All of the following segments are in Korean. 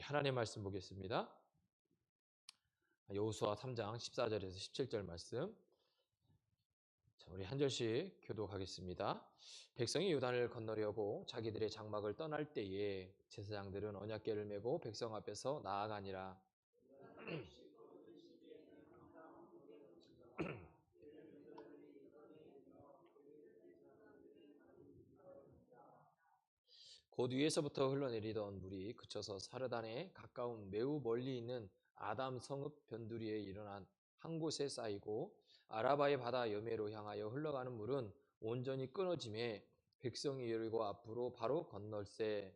하나님 말씀 보겠습니다. 여호수아 3장 14절에서 17절 말씀. 자, 우리 한 절씩 교독하겠습니다. 백성이 요단을 건너려고 자기들의 장막을 떠날 때에 제사장들은 언약궤를 메고 백성 앞에서 나아가니라. 곧 위에서부터 흘러내리던 물이 그쳐서 사르단에 가까운 매우 멀리 있는 아담 성읍 변두리에 일어난 한 곳에 쌓이고 아라바의 바다 여매로 향하여 흘러가는 물은 온전히 끊어짐에 백성이 여리고 앞으로 바로 건널세.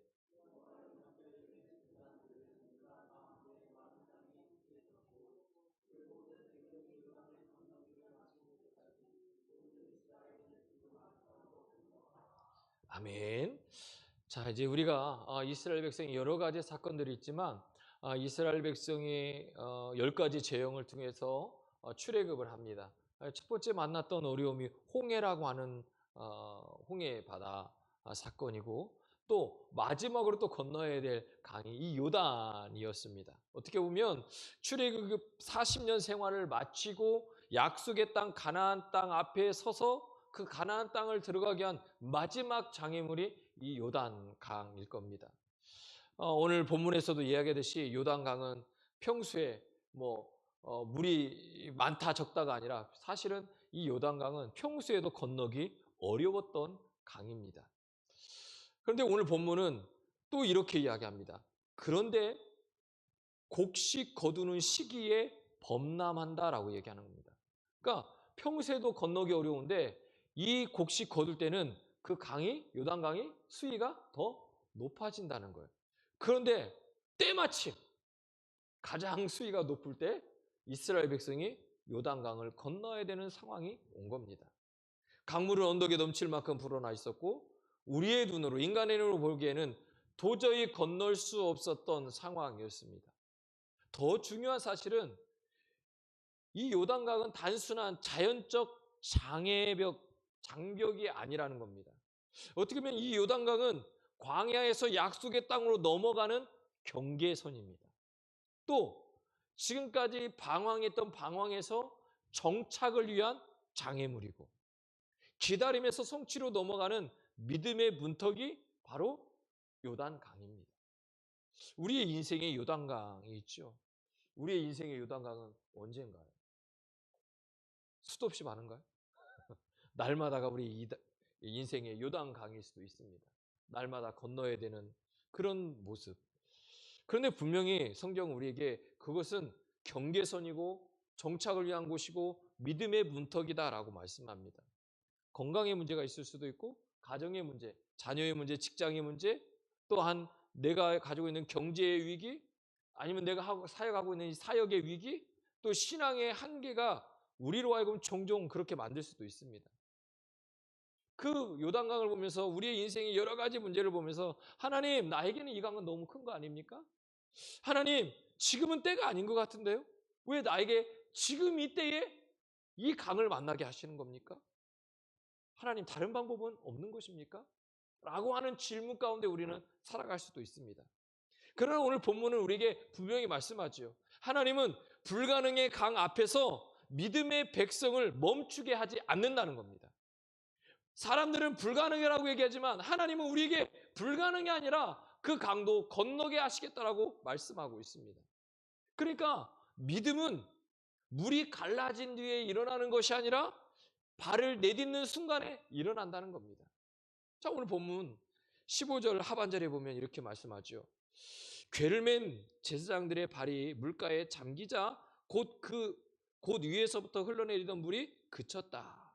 아멘. 자, 이제 우리가 이스라엘 백성이 여러 가지 사건들이 있지만 이스라엘 백성이 10가지 재앙을 통해서 출애굽을 합니다. 첫 번째 만났던 어려움이 홍해라고 하는 홍해 바다 사건이고, 또 마지막으로 또 건너야 될 강이 이 요단이었습니다. 어떻게 보면 출애굽 40년 생활을 마치고 약속의 땅 가나안 땅 앞에 서서 그 가나안 땅을 들어가게 한 마지막 장애물이 이 요단강일 겁니다. 오늘 본문에서도 이야기하듯이 요단강은 평소에 물이 많다 적다가 아니라 사실은 이 요단강은 평소에도 건너기 어려웠던 강입니다. 그런데 오늘 본문은 또 이렇게 이야기합니다. 그런데 곡식 거두는 시기에 범람한다라고 얘기하는 겁니다. 그러니까 평소에도 건너기 어려운데 이 곡식 거둘 때는 그 강이, 요단강이 수위가 더 높아진다는 거예요. 그런데 때마침 가장 수위가 높을 때 이스라엘 백성이 요단강을 건너야 되는 상황이 온 겁니다. 강물은 언덕에 넘칠 만큼 불어나 있었고 우리의 눈으로, 인간의 눈으로 보기에는 도저히 건널 수 없었던 상황이었습니다. 더 중요한 사실은 이 요단강은 단순한 자연적 장벽이 아니라는 겁니다. 어떻게 보면 이 요단강은 광야에서 약속의 땅으로 넘어가는 경계선입니다. 또 지금까지 방황했던 방황에서 정착을 위한 장애물이고, 기다림에서 성취로 넘어가는 믿음의 문턱이 바로 요단강입니다. 우리의 인생에 요단강이 있죠. 우리의 인생의 요단강은 언젠가요? 수도 없이 많은가요? 날마다가 우리 인생의 요단강일 수도 있습니다. 날마다 건너야 되는 그런 모습. 그런데 분명히 성경은 우리에게 그것은 경계선이고 정착을 위한 곳이고 믿음의 문턱이다라고 말씀합니다. 건강의 문제가 있을 수도 있고, 가정의 문제, 자녀의 문제, 직장의 문제, 또한 내가 가지고 있는 경제의 위기, 아니면 내가 사역하고 있는 사역의 위기, 또 신앙의 한계가 우리로 하여금 종종 그렇게 만들 수도 있습니다. 그 요단강을 보면서 우리의 인생의 여러 가지 문제를 보면서 하나님, 나에게는 이 강은 너무 큰 거 아닙니까? 하나님, 지금은 때가 아닌 것 같은데요? 왜 나에게 지금 이 때에 이 강을 만나게 하시는 겁니까? 하나님, 다른 방법은 없는 것입니까? 라고 하는 질문 가운데 우리는 살아갈 수도 있습니다. 그러나 오늘 본문은 우리에게 분명히 말씀하죠. 하나님은 불가능의 강 앞에서 믿음의 백성을 멈추게 하지 않는다는 겁니다. 사람들은 불가능이라고 얘기하지만 하나님은 우리에게 불가능이 아니라 그 강도 건너게 하시겠다라고 말씀하고 있습니다. 그러니까 믿음은 물이 갈라진 뒤에 일어나는 것이 아니라 발을 내딛는 순간에 일어난다는 겁니다. 자, 오늘 본문 15절 하반절에 보면 이렇게 말씀하죠. 궤를 맨 제사장들의 발이 물가에 잠기자 곧 위에서부터 흘러내리던 물이 그쳤다.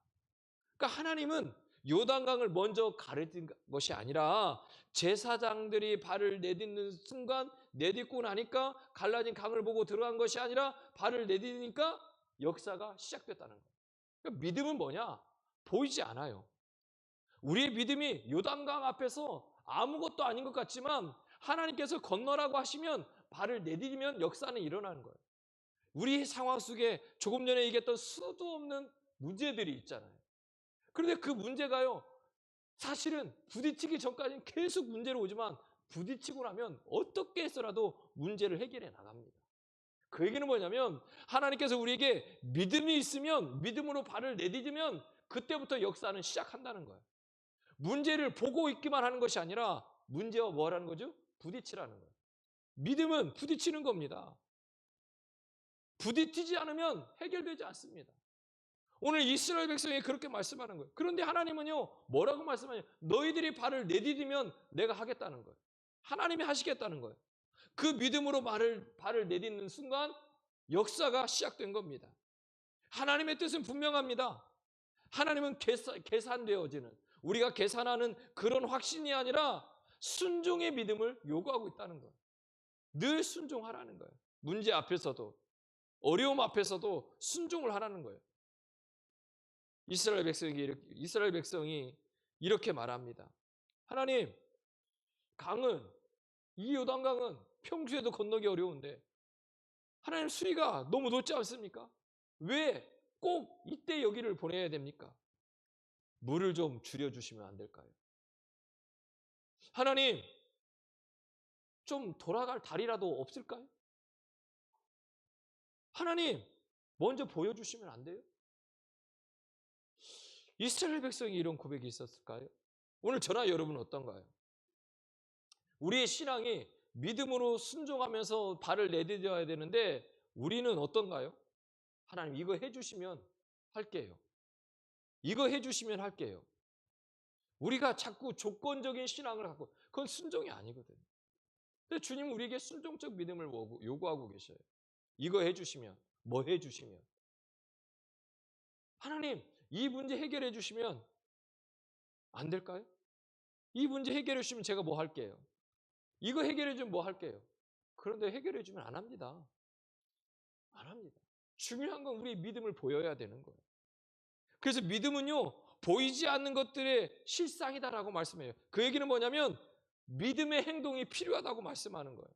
그러니까 하나님은 요단강을 먼저 가르친 것이 아니라 제사장들이 발을 내딛는 순간, 내딛고 나니까 갈라진 강을 보고 들어간 것이 아니라 발을 내딛으니까 역사가 시작됐다는 거예요. 그러니까 믿음은 뭐냐? 보이지 않아요. 우리의 믿음이 요단강 앞에서 아무것도 아닌 것 같지만 하나님께서 건너라고 하시면 발을 내디디면 역사는 일어나는 거예요. 우리 상황 속에 조금 전에 얘기했던 수도 없는 문제들이 있잖아요. 그런데 그 문제가요, 사실은 부딪히기 전까지는 계속 문제로 오지만 부딪히고 나면 어떻게 해서라도 문제를 해결해 나갑니다. 그 얘기는 뭐냐면 하나님께서 우리에게 믿음이 있으면, 믿음으로 발을 내디디면 그때부터 역사는 시작한다는 거예요. 문제를 보고 있기만 하는 것이 아니라 문제와 뭐라는 거죠? 부딪히라는 거예요. 믿음은 부딪히는 겁니다. 부딪히지 않으면 해결되지 않습니다. 오늘 이스라엘 백성이 그렇게 말씀하는 거예요. 그런데 하나님은요, 뭐라고 말씀하냐? 너희들이 발을 내디디면 내가 하겠다는 거예요. 하나님이 하시겠다는 거예요. 그 믿음으로 발을 내딛는 순간 역사가 시작된 겁니다. 하나님의 뜻은 분명합니다. 하나님은 계산되어지는, 우리가 계산하는 그런 확신이 아니라 순종의 믿음을 요구하고 있다는 거예요. 늘 순종하라는 거예요. 문제 앞에서도, 어려움 앞에서도 순종을 하라는 거예요. 이스라엘 백성이 이렇게 말합니다. 하나님, 이 요단강은 평소에도 건너기 어려운데 하나님, 수위가 너무 높지 않습니까? 왜 꼭 이때 여기를 보내야 됩니까? 물을 좀 줄여주시면 안 될까요? 하나님, 좀 돌아갈 다리라도 없을까요? 하나님, 먼저 보여주시면 안 돼요? 이스라엘 백성이 이런 고백이 있었을까요? 오늘 저나 여러분은 어떤가요? 우리의 신앙이 믿음으로 순종하면서 발을 내디뎌야 되는데 우리는 어떤가요? 하나님, 이거 해주시면 할게요. 이거 해주시면 할게요. 우리가 자꾸 조건적인 신앙을 갖고, 그건 순종이 아니거든요. 근데 주님은 우리에게 순종적 믿음을 요구하고 계셔요. 이거 해주시면, 뭐 해주시면. 하나님, 이 문제 해결해 주시면 안 될까요? 이 문제 해결해 주시면 제가 뭐 할게요? 이거 해결해 주면 뭐 할게요? 그런데 해결해 주면 안 합니다. 안 합니다. 중요한 건 우리의 믿음을 보여야 되는 거예요. 그래서 믿음은요, 보이지 않는 것들의 실상이다라고 말씀해요. 그 얘기는 뭐냐면 믿음의 행동이 필요하다고 말씀하는 거예요.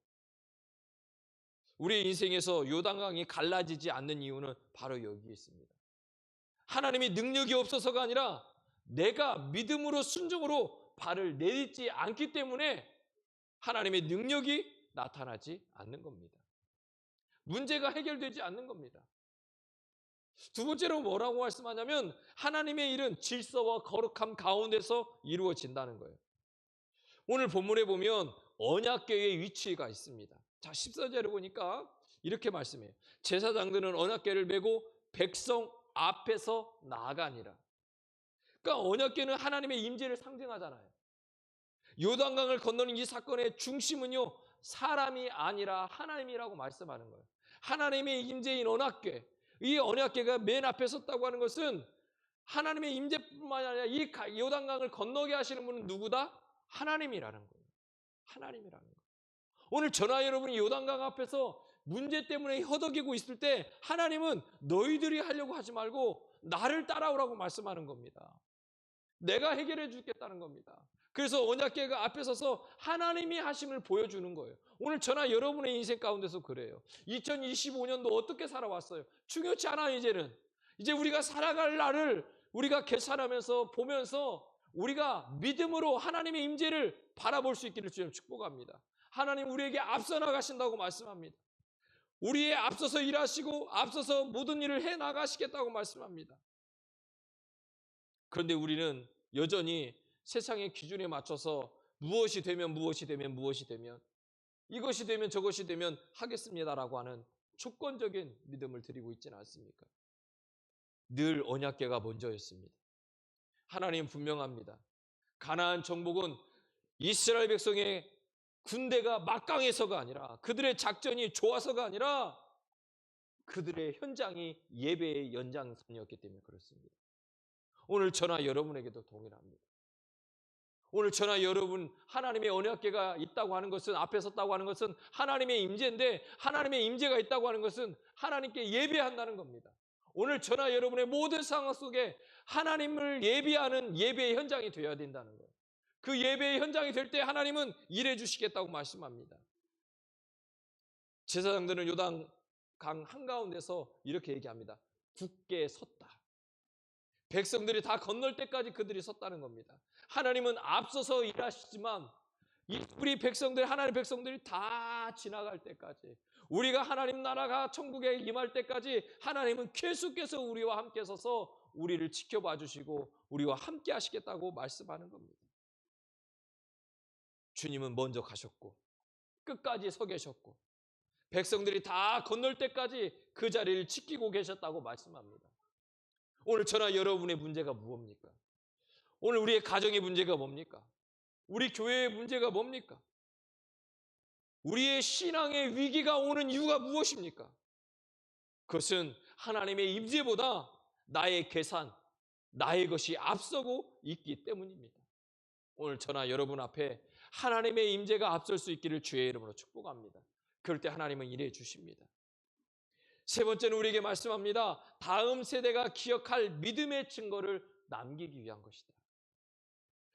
우리의 인생에서 요단강이 갈라지지 않는 이유는 바로 여기에 있습니다. 하나님이 능력이 없어서가 아니라 내가 믿음으로 순종으로 발을 내딛지 않기 때문에 하나님의 능력이 나타나지 않는 겁니다. 문제가 해결되지 않는 겁니다. 두 번째로 뭐라고 말씀하냐면 하나님의 일은 질서와 거룩함 가운데서 이루어진다는 거예요. 오늘 본문에 보면 언약궤의 위치가 있습니다. 자, 14절에 보니까 이렇게 말씀해요. 제사장들은 언약궤를 메고 백성 앞에서 나아가니라. 그러니까 언약궤는 하나님의 임재를 상징하잖아요. 요단강을 건너는 이 사건의 중심은요, 사람이 아니라 하나님이라고 말씀하는 거예요. 하나님의 임재인 언약궤, 이 언약궤가 맨 앞에 섰다고 하는 것은 하나님의 임재뿐만 아니라 이 요단강을 건너게 하시는 분은 누구다? 하나님이라는 거예요. 하나님이라는 거예요. 오늘 저나 여러분이 요단강 앞에서 문제 때문에 허덕이고 있을 때 하나님은 너희들이 하려고 하지 말고 나를 따라오라고 말씀하는 겁니다. 내가 해결해 주겠다는 겁니다. 그래서 언약궤가 앞에 서서 하나님이 하심을 보여주는 거예요. 오늘 저나 여러분의 인생 가운데서 그래요. 2025년도 어떻게 살아왔어요? 중요치 않아요. 이제 우리가 살아갈 날을 우리가 계산하면서 보면서 우리가 믿음으로 하나님의 임재를 바라볼 수 있기를 주님 축복합니다. 하나님 우리에게 앞서 나가신다고 말씀합니다. 우리의 앞서서 일하시고 앞서서 모든 일을 해 나가시겠다고 말씀합니다. 그런데 우리는 여전히 세상의 기준에 맞춰서 무엇이 되면 이것이 되면 저것이 되면 하겠습니다라고 하는 조건적인 믿음을 드리고 있지는 않습니까? 늘 언약궤가 먼저였습니다. 하나님 분명합니다. 가나안 정복은 이스라엘 백성의 군대가 막강해서가 아니라 그들의 작전이 좋아서가 아니라 그들의 현장이 예배의 연장선이었기 때문에 그렇습니다. 오늘 저나 여러분에게도 동일합니다. 오늘 저나 여러분 하나님의 언약궤가 있다고 하는 것은 앞에 섰다고 하는 것은 하나님의 임재인데 하나님의 임재가 있다고 하는 것은 하나님께 예배한다는 겁니다. 오늘 저나 여러분의 모든 상황 속에 하나님을 예배하는 예배의 현장이 되어야 된다는 거예요. 그 예배의 현장이 될 때 하나님은 일해 주시겠다고 말씀합니다. 제사장들은 요단 강 한가운데서 이렇게 얘기합니다. 굳게 섰다. 백성들이 다 건널 때까지 그들이 섰다는 겁니다. 하나님은 앞서서 일하시지만 우리 백성들, 하나님의 백성들이 다 지나갈 때까지, 우리가 하나님 나라가 천국에 임할 때까지 하나님은 계속해서 우리와 함께 서서 우리를 지켜봐 주시고 우리와 함께 하시겠다고 말씀하는 겁니다. 주님은 먼저 가셨고 끝까지 서 계셨고 백성들이 다 건널 때까지 그 자리를 지키고 계셨다고 말씀합니다. 오늘 저나 여러분의 문제가 무엇입니까? 오늘 우리의 가정의 문제가 뭡니까? 우리 교회의 문제가 뭡니까? 우리의 신앙의 위기가 오는 이유가 무엇입니까? 그것은 하나님의 임재보다 나의 계산, 나의 것이 앞서고 있기 때문입니다. 오늘 저나 여러분 앞에 하나님의 임재가 앞설 수 있기를 주의 이름으로 축복합니다. 그럴 때 하나님은 일해 주십니다. 세 번째는 우리에게 말씀합니다. 다음 세대가 기억할 믿음의 증거를 남기기 위한 것이다.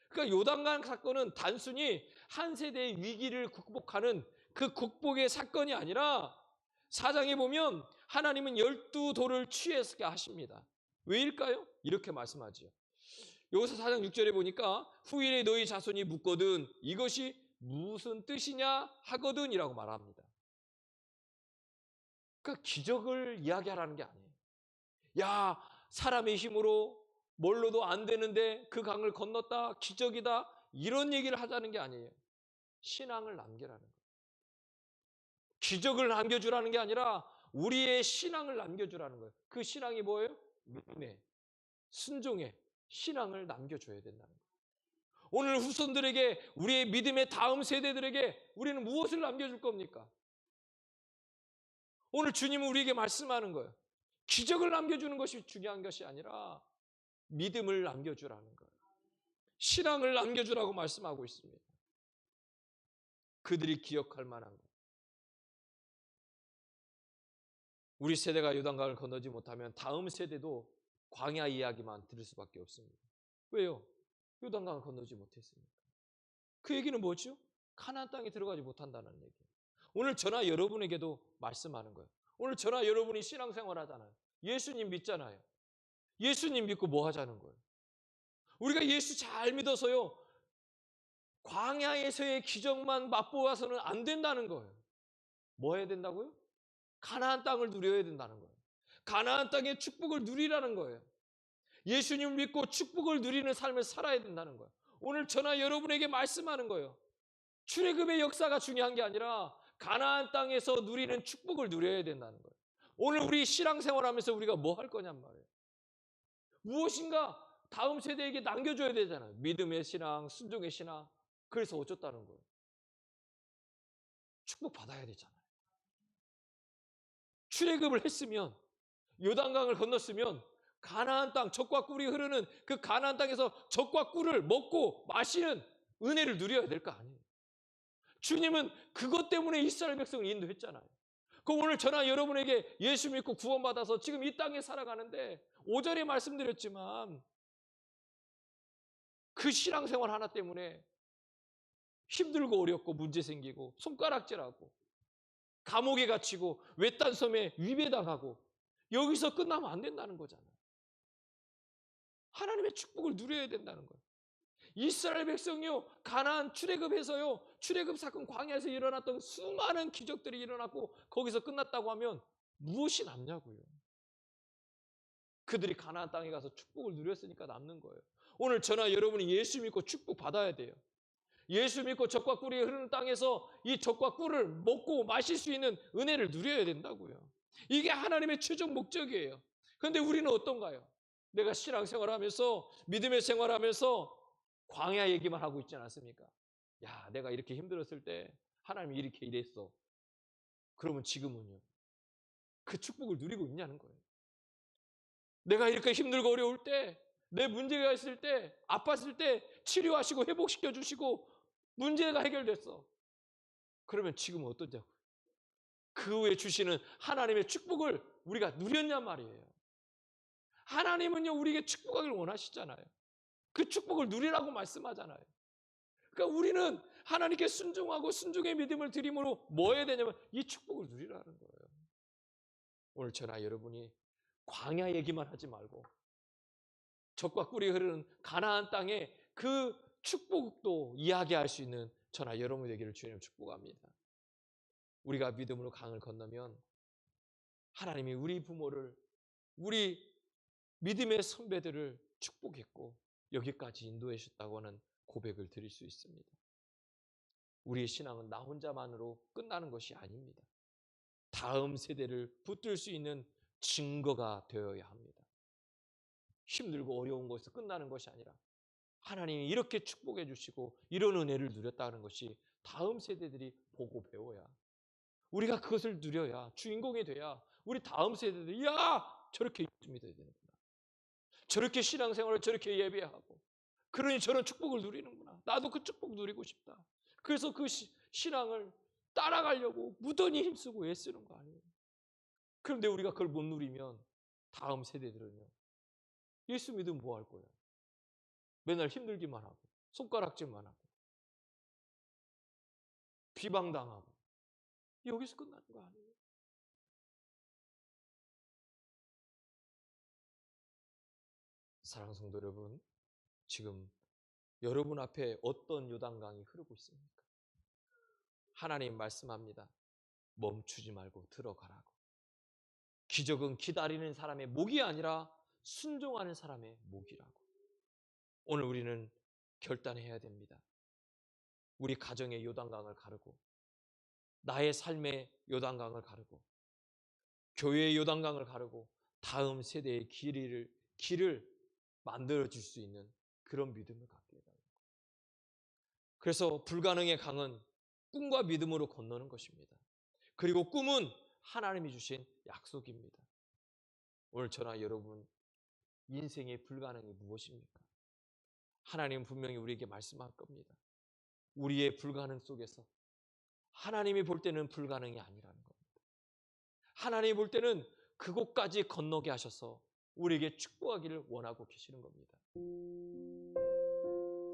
그러니까 요단강 사건은 단순히 한 세대의 위기를 극복하는 그 극복의 사건이 아니라 사장에 보면 하나님은 12돌을 취하게 하십니다. 왜일까요? 이렇게 말씀하지요. 여기서 4장 6절에 보니까 후일에 너희 자손이 묻거든 이것이 무슨 뜻이냐 하거든 이라고 말합니다. 그러니까 기적을 이야기하라는 게 아니에요. 야, 사람의 힘으로 뭘로도 안 되는데 그 강을 건넜다, 기적이다, 이런 얘기를 하자는 게 아니에요. 신앙을 남기라는 거예요. 기적을 남겨주라는 게 아니라 우리의 신앙을 남겨주라는 거예요. 그 신앙이 뭐예요? 믿음의, 순종의 신앙을 남겨줘야 된다는 거예요. 오늘 후손들에게, 우리의 믿음의 다음 세대들에게 우리는 무엇을 남겨줄 겁니까? 오늘 주님은 우리에게 말씀하는 거예요. 기적을 남겨주는 것이 중요한 것이 아니라 믿음을 남겨주라는 거예요. 신앙을 남겨주라고 말씀하고 있습니다. 그들이 기억할 만한 것. 우리 세대가 요단강을 건너지 못하면 다음 세대도 광야 이야기만 들을 수밖에 없습니다. 왜요? 요단강을 건너지 못했으니까. 그 얘기는 뭐죠? 가나안 땅에 들어가지 못한다는 얘기예요. 오늘 저나 여러분에게도 말씀하는 거예요. 오늘 저나 여러분이 신앙생활 하잖아요. 예수님 믿잖아요. 예수님 믿고 뭐 하자는 거예요? 우리가 예수 잘 믿어서요, 광야에서의 기적만 맛보아서는 안 된다는 거예요. 뭐 해야 된다고요? 가나안 땅을 누려야 된다는 거예요. 가나안 땅의 축복을 누리라는 거예요. 예수님 믿고 축복을 누리는 삶을 살아야 된다는 거예요. 오늘 저나 여러분에게 말씀하는 거예요. 출애굽의 역사가 중요한 게 아니라 가나안 땅에서 누리는 축복을 누려야 된다는 거예요. 오늘 우리 신앙생활하면서 우리가 뭐 할 거냔 말이에요. 무엇인가 다음 세대에게 남겨줘야 되잖아요. 믿음의 신앙, 순종의 신앙. 그래서 어쩌다는 거예요. 축복 받아야 되잖아요. 출애굽을 했으면, 요단강을 건넜으면 가나안 땅, 젖과 꿀이 흐르는 그 가나안 땅에서 젖과 꿀을 먹고 마시는 은혜를 누려야 될 거 아니에요. 주님은 그것 때문에 이스라엘 백성을 인도했잖아요. 그럼 오늘 저나 여러분에게 예수 믿고 구원받아서 지금 이 땅에 살아가는데 5절에 말씀드렸지만 그 신앙생활 하나 때문에 힘들고 어렵고 문제 생기고 손가락질하고 감옥에 갇히고 외딴 섬에 위배당하고 여기서 끝나면 안 된다는 거잖아요. 하나님의 축복을 누려야 된다는 거예요. 이스라엘 백성이요, 가나안 출애굽해서요, 출애굽 사건 광야에서 일어났던 수많은 기적들이 일어났고 거기서 끝났다고 하면 무엇이 남냐고요. 그들이 가나안 땅에 가서 축복을 누렸으니까 남는 거예요. 오늘 저나 여러분이 예수 믿고 축복 받아야 돼요. 예수 믿고 젖과 꿀이 흐르는 땅에서 이 젖과 꿀을 먹고 마실 수 있는 은혜를 누려야 된다고요. 이게 하나님의 최종 목적이에요. 그런데 우리는 어떤가요? 내가 신앙생활하면서 믿음의 생활하면서 광야 얘기만 하고 있지 않습니까? 야, 내가 이렇게 힘들었을 때 하나님이 이렇게 이랬어. 그러면 지금은요? 그 축복을 누리고 있냐는 거예요. 내가 이렇게 힘들고 어려울 때, 내 문제가 있을 때, 아팠을 때 치료하시고 회복시켜 주시고 문제가 해결됐어. 그러면 지금은 어떠냐고요? 그 후에 주시는 하나님의 축복을 우리가 누렸냔 말이에요. 하나님은요, 우리에게 축복하기를 원하시잖아요. 그 축복을 누리라고 말씀하잖아요. 그러니까 우리는 하나님께 순종하고 순종의 믿음을 드림으로 뭐 해야 되냐면 이 축복을 누리라는 거예요. 오늘 저나 여러분이 광야 얘기만 하지 말고 젖과 꿀이 흐르는 가나안 땅의 그 축복도 이야기할 수 있는 저나 여러분 되기를 주님 축복합니다. 우리가 믿음으로 강을 건너면 하나님이 우리 부모를, 우리 믿음의 선배들을 축복했고 여기까지 인도해 주셨다고 하는 고백을 드릴 수 있습니다. 우리의 신앙은 나 혼자만으로 끝나는 것이 아닙니다. 다음 세대를 붙들 수 있는 증거가 되어야 합니다. 힘들고 어려운 것에서 끝나는 것이 아니라 하나님이 이렇게 축복해 주시고 이런 은혜를 누렸다는 것이 다음 세대들이 보고 배워야, 우리가 그것을 누려야, 주인공이 돼야 우리 다음 세대들이 야, 저렇게 믿음이 돼야 되는구나, 저렇게 신앙생활을 저렇게 예배하고 그러니 저런 축복을 누리는구나, 나도 그 축복 누리고 싶다. 그래서 그 신앙을 따라가려고 무던히 힘쓰고 애쓰는 거 아니에요. 그런데 우리가 그걸 못 누리면 다음 세대들은요, 예수 믿으면 뭐 할 거예요? 맨날 힘들기만 하고 손가락질만 하고 비방당하고 여기서 끝나는 거 아니에요? 사랑하는 성도 여러분, 지금 여러분 앞에 어떤 요단강이 흐르고 있습니까? 하나님 말씀합니다. 멈추지 말고 들어가라고. 기적은 기다리는 사람의 목이 아니라 순종하는 사람의 목이라고. 오늘 우리는 결단해야 됩니다. 우리 가정의 요단강을 가르고, 나의 삶의 요단강을 가르고, 교회의 요단강을 가르고 다음 세대의 길을 만들어줄 수 있는 그런 믿음을 갖게 해달라고. 그래서 불가능의 강은 꿈과 믿음으로 건너는 것입니다. 그리고 꿈은 하나님이 주신 약속입니다. 오늘 저나 여러분 인생의 불가능이 무엇입니까? 하나님은 분명히 우리에게 말씀할 겁니다. 우리의 불가능 속에서 하나님이 볼 때는 불가능이 아니라는 겁니다. 하나님이 볼 때는 그곳까지 건너게 하셔서 우리에게 축복하기를 원하고 계시는 겁니다.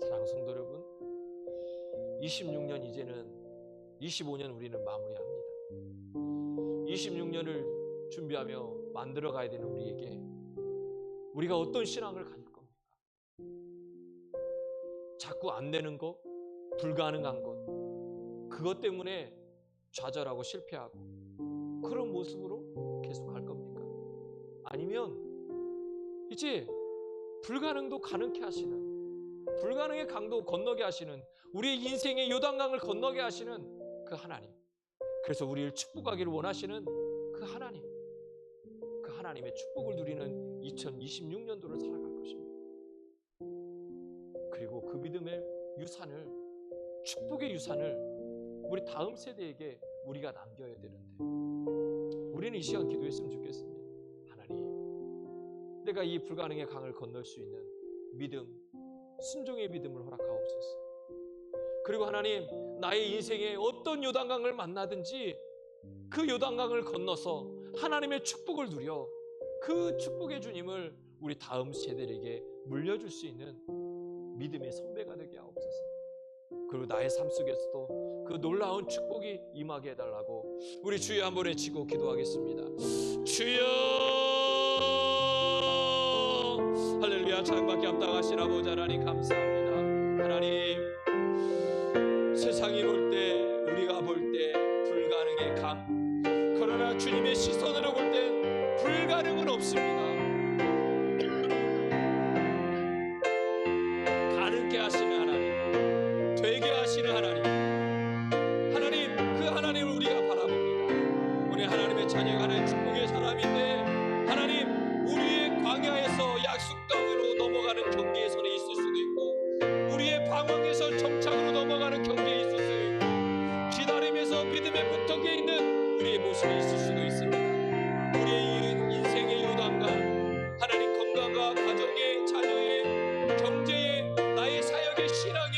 사랑하는 성도 여러분, 26년 이제는 25년 우리는 마무리합니다. 26년을 준비하며 만들어 가야 되는 우리에게 우리가 어떤 신앙을 가질 겁니까? 자꾸 안 되는 것, 불가능한 것, 그것 때문에 좌절하고 실패하고 그런 모습으로 계속 갈 겁니까? 아니면 이제 불가능도 가능케 하시는, 불가능의 강도 건너게 하시는, 우리의 인생의 요단강을 건너게 하시는 그 하나님, 그래서 우리를 축복하기를 원하시는 그 하나님, 그 하나님의 축복을 누리는 2026년도를 살아갈 것입니다. 그리고 그 믿음의 유산을, 축복의 유산을 우리 다음 세대에게 우리가 남겨야 되는데, 우리는 이 시간 기도했으면 좋겠습니다. 하나님, 내가 이 불가능의 강을 건널 수 있는 믿음, 순종의 믿음을 허락하옵소서. 그리고 하나님, 나의 인생에 어떤 요단강을 만나든지 그 요단강을 건너서 하나님의 축복을 누려 그 축복의 주님을 우리 다음 세대에게 물려줄 수 있는 믿음의 선배가 되게 하옵소서. 그리고 나의 삶 속에서도 그 놀라운 축복이 임하게 해달라고 우리 주여 한번 외치고 기도하겠습니다. 주여, 할렐루야. 찬양받기 합당하신 아버지 하나님 감사합니다. 하나님, 세상이 볼 때, 우리가 볼 때 불가능의 강, 그러나 주님의 시선으로 볼 때 불가능은 없습니다. 가능케 하시는 하나님, 되게 하시는 하나님, 하나님, 그 하나님을 우리가 바라봅니다. 우리 하나님의 자녀가 하나님 축복의 사람인데, 하나님, 우리의 광야에서 약속 땅으로 넘어가는 경계의 선에 있을 수도 있고, 우리의 방황에서 정착으로 넘어가는 경계에 있을 수도 있고, 기다림에서 믿음의 문턱에 있는 우리의 모습이 있을 수도 있습니다. 우리의 인생의 요단과 하나님 건강과 가정의, 자녀의, 경제의, 나의 사역의, 신앙의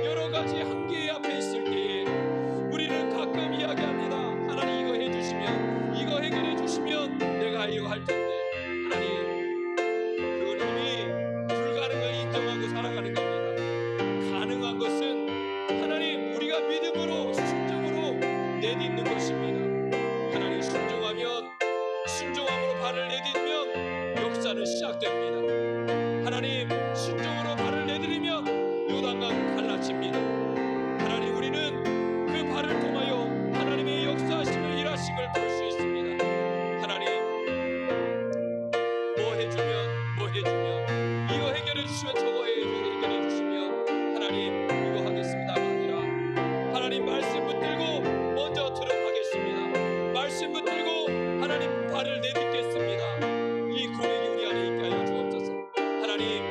여러 가지 한계 앞에 있을 때에 우리는 가끔 이야기합니다. 하나님, 이거 해주시면, 이거 해결해 주시면 내가 이거 할 텐데. 하나님, 그건 이미 불가능을 인정하고 살아가는 겁니다. 가능한 것은 하나님, 우리가 믿음으로, 순종으로 내딛는 것입니다. 하나님, 순종함으로 발을 내딛으면 역사는 시작됩니다. 하나님, 순종으로 발을 내디디면 요단강 갈라집니다. 하나님, 발을 통하여 하나님의 역사하심을 일하심을 볼 수 있습니다. 하나님, 뭐 해주면 이거 해결해 주시면 저거 해결해 주시면 하나님 이거 하겠습니다가 아니라 하나님 말씀 붙들고 먼저 들어가겠습니다. 말씀 붙들고 하나님 발을 내딛겠습니다. 이 고백이 우리 안에 있게 하여 주옵소서. 하나님,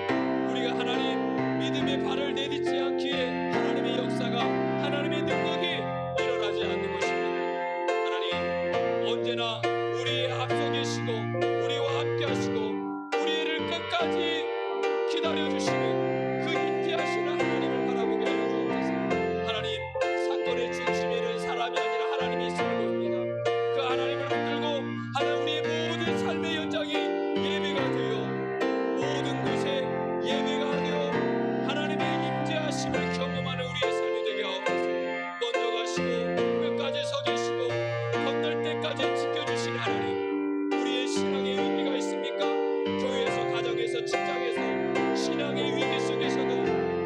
우리가 하나님 믿음의 발을 내딛지 않기에 하나님의 역사가, 하나님의 능력이 일어나지 않는 것입니다. 하나님, 언제나 우리의 앞서 계시고 우리와 함께 하시고 우리를 끝까지 기다려주시는 그 인자하시는 하나님을 바라보게 하여 주옵소서. 하나님, 사건의 중심에는 사람이 아니라 하나님이 있음을 보입니다. 그 하나님을 붙들고 하나님 우리의 모든 삶의 현장이 예배가 되어, 모든 곳에 예배가 되어 하나님의 인자하심을 경험하는 우리의 삶이 되게 하옵소서. 먼저 가시고 끝까지 서 계시고 건널 때까지 지켜주신 하나님, 우리의 신앙의 위기가 있습니까? 교회에서, 가정에서, 직장에서 신앙의 위기 속에서도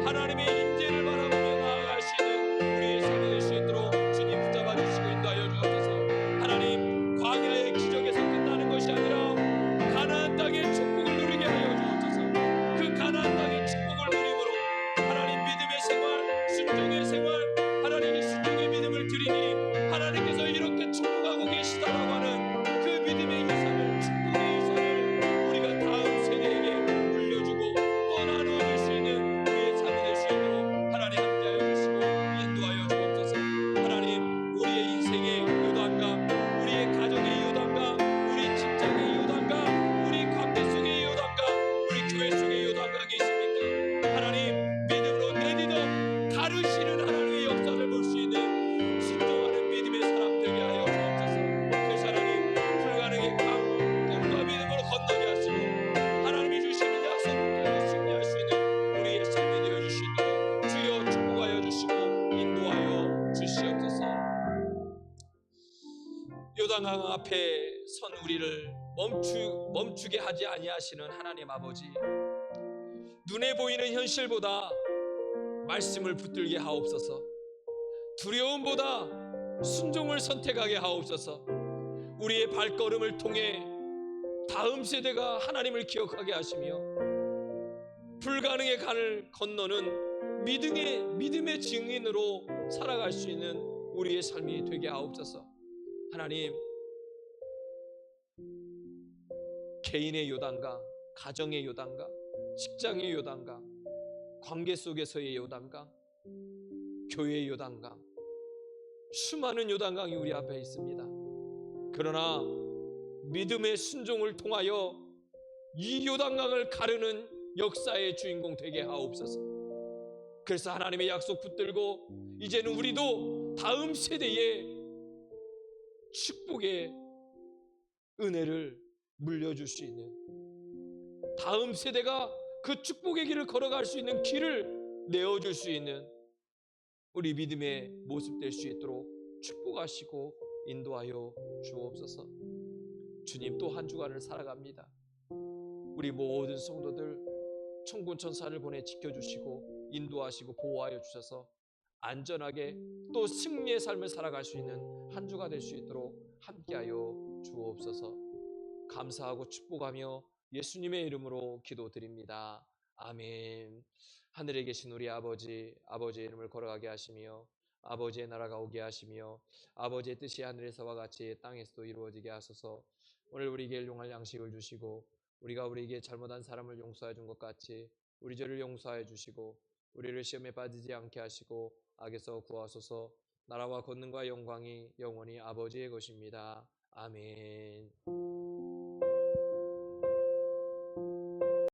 하나님의 인재를 바라보며 나아갈 수 있는 우리의 삶이 될 수 있도록 주님 붙잡아 주시고 인도하여 주옵소서. 하나님, 광야의 기적에서 끝나는 것이 아니라 가나안 땅의 축복을 누리게 하여 주옵소서. 그 가나안 땅의 축복을 누림으로 하나님 믿음의 생활, 순종의 생활, 하나님의 순종의 믿음을 드리니 하나님께서 이렇게 축복하고 계시다라고 하는 그 믿음의 유산을, 축복의 유산을 우리가 다음 세대에게 물려주고 또 나누어 줄 수 있는 우리의 삶이 될 수 있도록 하나님 함께하여 주시고 인도하여 주옵소서. 하나님, 우리의 인생의 요단강, 우리의 가정의 요단강, 우리 직장의 요단강, 우리 관계 속의 요단강, 우리 교회 속의 요단강이 있습니까? 하나님, 믿음으로 내딛어 가르시는 하나님의 역사를 볼 수 있는 순종하는 믿음의 사람 되게 하여 주옵소서. 그래서 하나님, 불가능의 강 꿈과 믿음으로 건너게 하시고 하나님이 주시는 약속 붙들고 승리할 수 있는 우리의 삶이 되어 주시도록 주여 축복하여 주시고 인도하여 주시옵소서. 요단강 앞에 선 우리를 멈추게 하지 아니하시는 하나님 아버지, 눈에 보이는 현실보다 말씀을 붙들게 하옵소서. 두려움보다 순종을 선택하게 하옵소서. 우리의 발걸음을 통해 다음 세대가 하나님을 기억하게 하시며 불가능의 강을 건너는 믿음의 증인으로 살아갈 수 있는 우리의 삶이 되게 하옵소서. 하나님, 개인의 요단강, 가정의 요단강, 직장의 요단강, 관계 속에서의 요단강, 교회의 요단강, 수많은 요단강이 우리 앞에 있습니다. 그러나 믿음의 순종을 통하여 이 요단강을 가르는 역사의 주인공 되게 하옵소서. 그래서 하나님의 약속 붙들고 이제는 우리도 다음 세대에 축복의 은혜를 물려줄 수 있는, 다음 세대가 그 축복의 길을 걸어갈 수 있는 길을 내어줄 수 있는 우리 믿음의 모습 될 수 있도록 축복하시고 인도하여 주옵소서. 주님, 또 한 주간을 살아갑니다. 우리 모든 성도들 천군 천사를 보내 지켜주시고 인도하시고 보호하여 주셔서 안전하게 또 승리의 삶을 살아갈 수 있는 한 주가 될 수 있도록 함께하여 주옵소서. 감사하고 축복하며 예수님의 이름으로 기도드립니다. 아멘. 하늘에 계신 우리 아버지, 아버지의 이름을 걸어가게 하시며 아버지의 나라가 오게 하시며 아버지의 뜻이 하늘에서와 같이 땅에서도 이루어지게 하소서. 오늘 우리에게 일용할 양식을 주시고 우리가 우리에게 잘못한 사람을 용서해 준 것 같이 우리 죄를 용서해 주시고 우리를 시험에 빠지지 않게 하시고 악에서 구하소서. 나라와 권능과 영광이 영원히 아버지의 것입니다. 아멘.